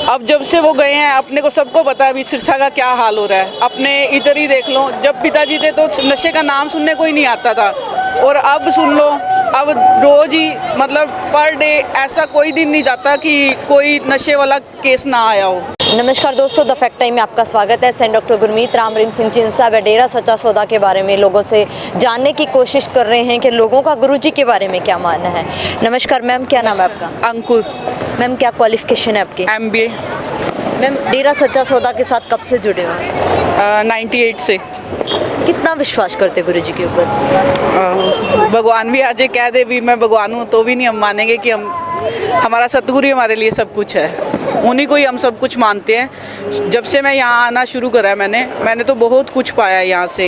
अब जब से वो गए हैं अपने को सबको पता है अभी सिरसा का क्या हाल हो रहा है। अपने इधर ही देख लो, जब पिताजी थे तो नशे का नाम सुनने को ही नहीं आता था, और अब सुन लो, अब रोज ही मतलब पर डे ऐसा कोई दिन नहीं जाता कि कोई नशे वाला केस ना आया हो। नमस्कार दोस्तों, द फैक्ट टाइम में आपका स्वागत है। सेंट डॉक्टर गुरमीत राम रहीम सिंह चिंसा व डेरा सच्चा सौदा के बारे में लोगों से जानने की कोशिश कर रहे हैं कि लोगों का गुरुजी के बारे में क्या मानना है। नमस्कार मैम, क्या नाम है आपका? अंकुर। मैम, क्या क्वालिफिकेशन है आपकी? MBA। मैम, डेरा सच्चा सौदा के साथ कब से जुड़े हुए हैं? 98 से। कितना विश्वास करते गुरुजी के ऊपर? भगवान भी आज कह दे भी मैं भगवान हूँ तो भी नहीं हम मानेंगे कि हमारा सतगुरु ही हमारे लिए सब कुछ है, उन्हीं को ही हम सब कुछ मानते हैं। जब से मैं यहाँ आना शुरू करा है मैंने तो बहुत कुछ पाया है यहाँ से।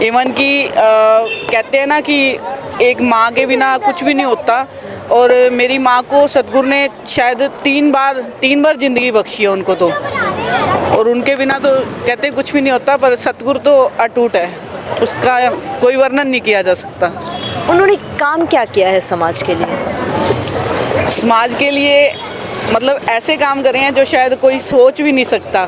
इवन कि कहते हैं ना कि एक माँ के बिना कुछ भी नहीं होता, और मेरी माँ को सतगुरु ने शायद तीन बार ज़िंदगी बख्शी है उनको तो, और उनके बिना तो कहते हैं कुछ भी नहीं होता, पर सतगुरु तो अटूट है, उसका कोई वर्णन नहीं किया जा सकता। उन्होंने काम क्या किया है समाज के लिए? समाज के लिए मतलब ऐसे काम करे हैं जो शायद कोई सोच भी नहीं सकता।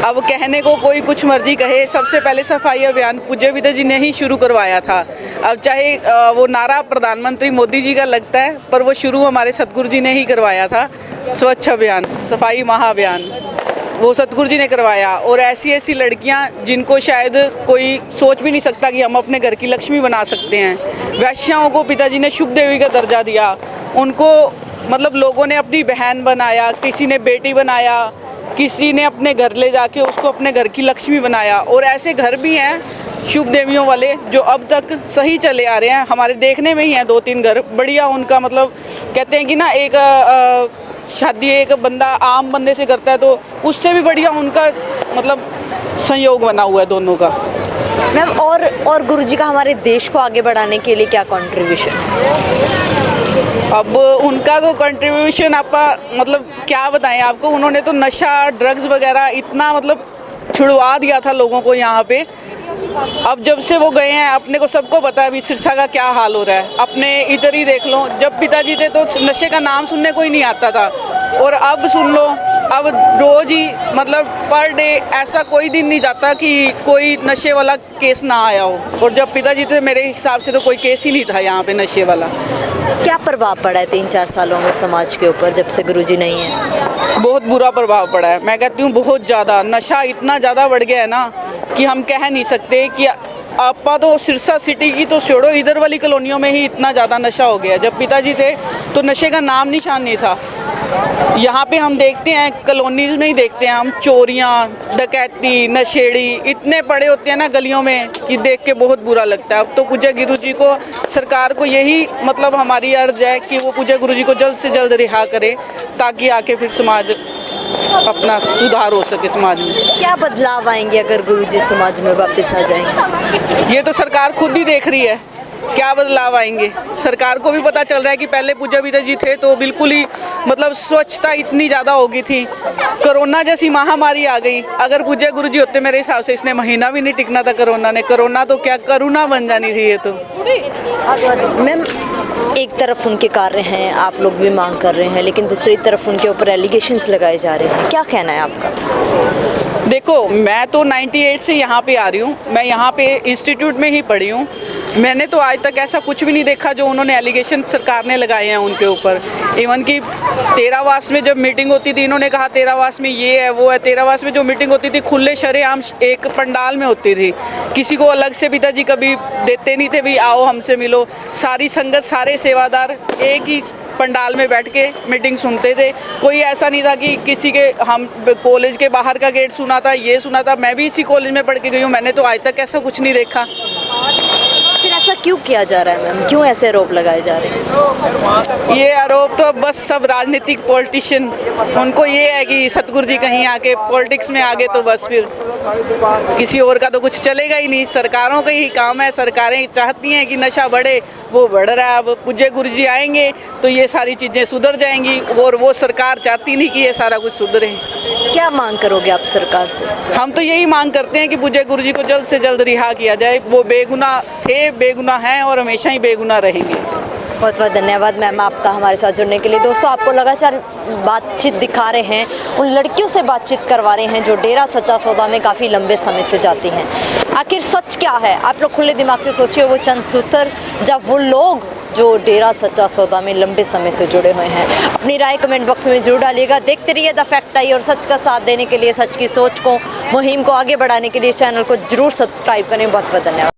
अब कहने को कोई कुछ मर्जी कहे, सबसे पहले सफाई अभियान पूज्य पिता जी ने ही शुरू करवाया था। अब चाहे वो नारा प्रधानमंत्री मोदी जी का लगता है, पर वो शुरू हमारे सतगुरु जी ने ही करवाया था। स्वच्छ अभियान, सफाई महाअभियान, वो सतगुरु जी ने करवाया। और ऐसी लड़कियां जिनको शायद कोई सोच भी नहीं सकता कि हम अपने घर की लक्ष्मी बना सकते हैं। वैश्याओं को पिताजी ने शुभ देवी का दर्जा दिया, उनको मतलब लोगों ने अपनी बहन बनाया, किसी ने बेटी बनाया, किसी ने अपने घर ले जाके उसको अपने घर की लक्ष्मी बनाया। और ऐसे घर भी हैं शुभ देवियों वाले जो अब तक सही चले आ रहे हैं। हमारे देखने में ही हैं 2-3 घर बढ़िया, उनका मतलब कहते हैं कि ना एक शादी एक बंदा आम बंदे से करता है तो उससे भी बढ़िया उनका मतलब संयोग बना हुआ है दोनों का। मैम, और गुरुजी का हमारे देश को आगे बढ़ाने के लिए क्या कंट्रीब्यूशन है? अब उनका तो कंट्रीब्यूशन आपका मतलब क्या बताएं आपको, उन्होंने तो नशा ड्रग्स वगैरह इतना मतलब छुड़वा दिया था लोगों को यहाँ पे। अब जब से वो गए हैं अपने को सबको पता है अभी सिरसा का क्या हाल हो रहा है। अपने इधर ही देख लो, जब पिताजी थे तो नशे का नाम सुनने को ही नहीं आता था, और अब सुन लो, अब रोज ही मतलब पर डे ऐसा कोई दिन नहीं जाता कि कोई नशे वाला केस ना आया हो। और जब पिताजी थे मेरे हिसाब से तो कोई केस ही नहीं था यहाँ पे नशे वाला। क्या प्रभाव पड़ा है 3-4 सालों में समाज के ऊपर जब से गुरुजी नहीं है? बहुत बुरा प्रभाव पड़ा है, मैं कहती हूँ बहुत ज़्यादा। नशा इतना ज़्यादा बढ़ गया है ना कि हम कह नहीं सकते कि आपा तो सिरसा सिटी की तो छोड़ो, इधर वाली कॉलोनियों में ही इतना ज़्यादा नशा हो गया। जब पिताजी थे तो नशे का नाम निशान नहीं था। यहाँ पे हम देखते हैं कॉलोनीज़ में ही देखते हैं हम, चोरियाँ, डकैती, नशेड़ी इतने पड़े होते हैं ना गलियों में कि देख के बहुत बुरा लगता है। अब तो पूज्य गुरु जी को, सरकार को यही मतलब हमारी अर्ज है कि वो पूज्य गुरु जी को जल्द से जल्द रिहा करे, ताकि आके फिर समाज अपना सुधार हो सके समाज में। क्या बदलाव आएंगे अगर गुरुजी समाज में वापस आ जाएंगे? ये तो सरकार खुद ही देख रही है क्या बदलाव आएंगे। सरकार को भी पता चल रहा है कि पहले पूज्य पिता जी थे तो बिल्कुल ही मतलब स्वच्छता इतनी ज़्यादा हो गई थी। कोरोना जैसी महामारी आ गई, अगर पूज्य गुरु जी होते मेरे हिसाब से इसने महीना भी नहीं टिकना था कोरोना ने। कोरोना तो क्या करुणा बन जानी थी ये तो। मैम, एक तरफ उनके कार्य हैं, आप लोग भी मांग कर रहे हैं, लेकिन दूसरी तरफ उनके ऊपर एलिगेशंस लगाए जा रहे हैं, क्या कहना है आपका? देखो, मैं तो 98 से यहाँ पे आ रही हूँ, मैं यहाँ पे इंस्टीट्यूट में ही पढ़ी हूँ। मैंने तो आज तक ऐसा कुछ भी नहीं देखा जो उन्होंने एलिगेशन सरकार ने लगाए हैं उनके ऊपर। इवन कि तेरावास में जब मीटिंग होती थी, इन्होंने कहा तेरावास में ये है वो है। तेरावास में जो मीटिंग होती थी खुले शरेआम एक पंडाल में होती थी, किसी को अलग से पिताजी कभी देते नहीं थे भी आओ हमसे मिलो। सारी संगत, सारे सेवादार एक ही पंडाल में बैठ के मीटिंग सुनते थे। कोई ऐसा नहीं था कि किसी के, हम कॉलेज के बाहर का गेट सुना था, ये सुना था। मैं भी इसी कॉलेज में पढ़ के गई हूँ, मैंने तो आज तक ऐसा कुछ नहीं देखा। फिर ऐसा क्यों किया जा रहा है मैम, क्यों ऐसे आरोप लगाए जा रहे हैं? ये आरोप तो बस सब राजनीतिक पॉलिटिशियन, उनको ये है कि सतगुरु जी कहीं आके पॉलिटिक्स में आगे तो बस फिर किसी और का तो कुछ चलेगा ही नहीं। सरकारों का ही काम है, सरकारें चाहती हैं कि नशा बढ़े, वो बढ़ रहा है। अब पूज्य गुरु जी आएंगे तो ये सारी चीज़ें सुधर जाएंगी, और वो सरकार चाहती नहीं कि ये सारा कुछ सुधरे। क्या मांग करोगे आप सरकार से? हम तो यही मांग करते हैं कि पूज्य गुरु जी को जल्द से जल्द रिहा किया जाए। वो बेगुनाह थे, बेगुनाह हैं और हमेशा ही बेगुनाह रहेंगे। बहुत बहुत धन्यवाद मैम आपका हमारे साथ जुड़ने के लिए। दोस्तों आपको लगातार बातचीत दिखा रहे हैं, उन लड़कियों से बातचीत करवा रहे हैं जो डेरा सच्चा सौदा में काफ़ी लंबे समय से जाती हैं। आखिर सच क्या है, आप लोग खुले दिमाग से सोचिए। वो चंद सूत्र जब वो लोग जो डेरा सच्चा सौदा में लंबे समय से जुड़े हुए हैं, अपनी राय कमेंट बॉक्स में जरूर डालिएगा। देखते रहिए द फैक्ट आई, और सच का साथ देने के लिए, सच की सोच को, मुहिम को आगे बढ़ाने के लिए चैनल को जरूर सब्सक्राइब करें। बहुत बहुत धन्यवाद।